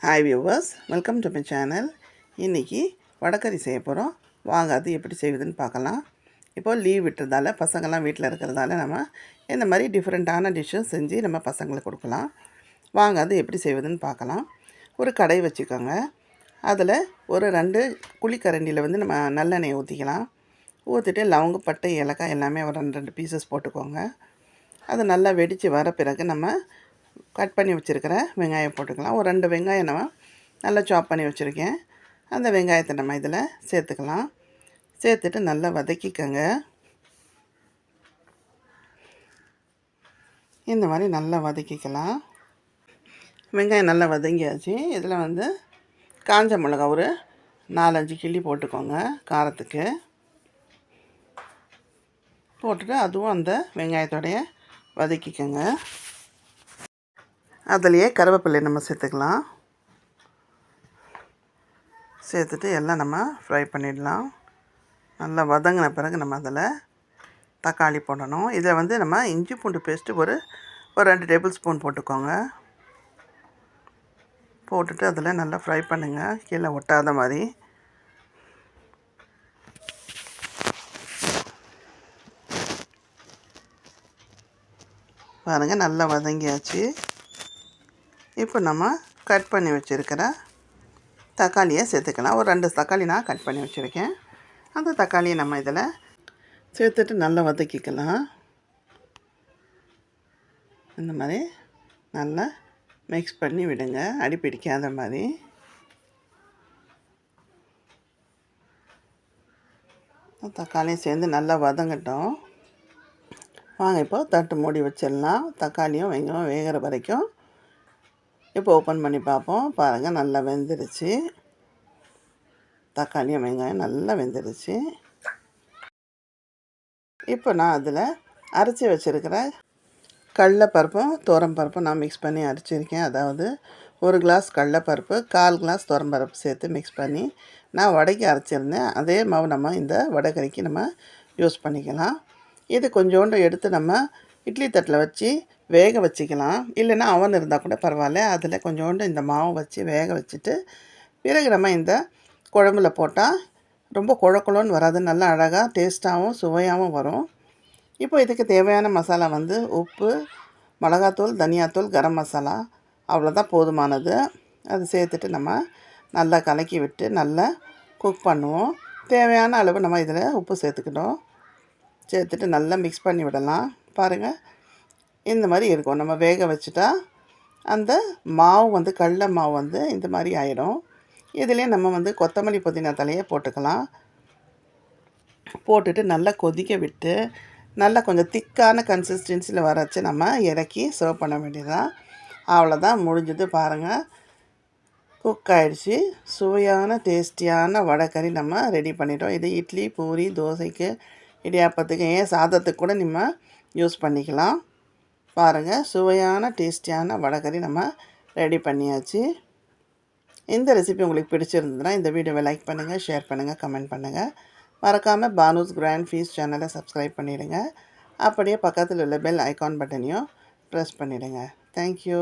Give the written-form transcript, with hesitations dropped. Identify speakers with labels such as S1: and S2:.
S1: Hi viewers, welcome to my channel. இன்றைக்கி வடைக்கறி செய்ய போகிறோம். வாங்க அது எப்படி செய்வதுன்னு பார்க்கலாம். இப்போது லீவ் விட்டுறதால பசங்கள்லாம் வீட்டில் இருக்கிறதால நம்ம இந்த மாதிரி டிஃப்ரெண்ட்டான டிஷ்ஷும் செஞ்சு நம்ம பசங்களுக்கு கொடுக்கலாம். வாங்க அது எப்படி செய்வதுன்னு பார்க்கலாம். ஒரு கடாய் வச்சுக்கோங்க. அதில் ஒரு 2 குழிக்கரண்டியில் நம்ம நல்லெண்ணெய் ஊற்றிக்கலாம். ஊற்றிட்டு லவங்கு, பட்டை, ஏலக்காய் எல்லாமே ஒரு 2 பீசஸ் போட்டுக்கோங்க. அது நல்லா வெடித்து வர பிறகு நம்ம கட் பண்ணி வச்சுருக்கிற வெங்காயம் போட்டுக்கலாம். ஒரு 2 வெங்காயம் நம்ம நல்லா சாப் பண்ணி வச்சுருக்கேன். அந்த வெங்காயத்தை நம்ம இதில் சேர்த்துக்கலாம். சேர்த்துட்டு நல்லா வதக்கிக்கங்க. இந்த மாதிரி நல்லா வதக்கிக்கலாம். வெங்காயம் நல்லா வதங்கியாச்சு. இதில் காஞ்ச மிளகா ஒரு 4-5 கிள்ளி போட்டுக்கோங்க காரத்துக்கு. போட்டுட்டு அதுவும் அந்த வெங்காயத்தோடைய வதக்கிக்கோங்க. அதுலேயே கருவேப்பிலை நம்ம சேர்த்துக்கலாம். சேர்த்துட்டு எல்லாம் நம்ம ஃப்ரை பண்ணிடலாம். நல்லா வதங்கின பிறகு நம்ம அதில் தக்காளி போடணும். இதை நம்ம இஞ்சி பூண்டு பேஸ்ட்டு ஒரு 2 டேபிள் ஸ்பூன் போட்டுக்கோங்க. போட்டுட்டு அதில் நல்லா ஃப்ரை பண்ணுங்கள், கீழே ஒட்டாத மாதிரி. பாருங்கள், நல்லா வதங்கியாச்சு. இப்போ நம்ம கட் பண்ணி வச்சுருக்கிற தக்காளியை சேர்த்துக்கலாம். ஒரு 2 தக்காளி நான் கட் பண்ணி வச்சுருக்கேன். அந்த தக்காளியை நம்ம இதில் சேர்த்துட்டு நல்லா வதக்கிக்கலாம். இந்த மாதிரி நல்லா மிக்ஸ் பண்ணி விடுங்க, அடி பிடிக்காத மாதிரி. தக்காளியும் சேர்ந்து நல்லா வதங்கட்டும். வாங்க இப்போ தட்டு மூடி வச்சிடலாம். தக்காளியும் வெங்காயம் வேகிற வரைக்கும் இப்போ ஓப்பன் பண்ணி பார்ப்போம். பாருங்கள், நல்லா வெந்துருச்சு. தக்காளியும் வெங்காயம் நல்லா வெந்துருச்சு. இப்போ நான் அதில் அரைச்சி வச்சுருக்கிற கடலைப்பருப்பும் துவரம்பருப்பும் நான் மிக்ஸ் பண்ணி அரைச்சிருக்கேன். அதாவது 1 கிளாஸ் கடலைப்பருப்பு, 1/4 கிளாஸ் துவரம்பருப்பு சேர்த்து மிக்ஸ் பண்ணி நான் வடைக்கு அரைச்சிருந்தேன். அதே மாவு நம்ம இந்த வடைக்கறிக்கு நம்ம யூஸ் பண்ணிக்கலாம். இது கொஞ்சோண்டு எடுத்து நம்ம இட்லி தட்டில் வச்சு வேக வச்சுக்கலாம். இல்லைன்னா அவன் இருந்தால் கூட பரவாயில்ல. அதில் கொஞ்சோண்டு இந்த மாவு வச்சு வேக வச்சுட்டு பிறகு நம்ம இந்த குழம்புல போட்டால் ரொம்ப குழக்குழன்னு வராது. நல்லா அழகாக டேஸ்ட்டாகவும் சுவையாகவும் வரும். இப்போ இதுக்கு தேவையான மசாலா உப்பு, மிளகாத்தூள், தனியாத்தூள், கரம் மசாலா அவ்வளோதான் போதுமானது. அது சேர்த்துட்டு நம்ம நல்லா கலக்கி விட்டு நல்லா குக் பண்ணுவோம். தேவையான அளவு நம்ம இதில் உப்பு சேர்த்துக்கிட்டோம். சேர்த்துட்டு நல்லா மிக்ஸ் பண்ணி விடலாம். பாருங்கள், இந்த மாதிரி இருக்கும். நம்ம வேக வச்சுட்டா அந்த மாவு கடலை மாவு இந்த மாதிரி ஆகிடும். இதிலே நம்ம கொத்தமல்லி புதினா தலையை போட்டுக்கலாம். போட்டுட்டு நல்லா கொதிக்க விட்டு நல்லா கொஞ்சம் திக்கான கன்சிஸ்டன்சியில் வரச்சு நம்ம இறக்கி சர்வ் பண்ண வேண்டியதான். அவ்வளோதான், முடிஞ்சது. பாருங்கள், குக் ஆகிடுச்சு. சுவையான டேஸ்டியான வடைக்கறி நம்ம ரெடி பண்ணிட்டோம். இது இட்லி, பூரி, தோசைக்கு, இடியாப்பத்துக்கு, ஏன் சாதத்துக்கு கூட நம்ம யூஸ் பண்ணிக்கலாம். பாருங்கள், சுவையான டேஸ்டியான வடைக்கறி நம்ம ரெடி பண்ணியாச்சு. இந்த ரெசிபி உங்களுக்கு பிடிச்சிருந்ததுன்னா இந்த வீடியோவை லைக் பண்ணுங்கள், ஷேர் பண்ணுங்கள், கமெண்ட் பண்ணுங்கள். மறக்காமல் பானுஸ் கிராண்ட் ஃபீஸ் சேனலை சப்ஸ்கிரைப் பண்ணிவிடுங்க. அப்படியே பக்கத்தில் உள்ள பெல் ஐகான் பட்டனையும் ப்ரெஸ் பண்ணிவிடுங்க. தேங்க்யூ.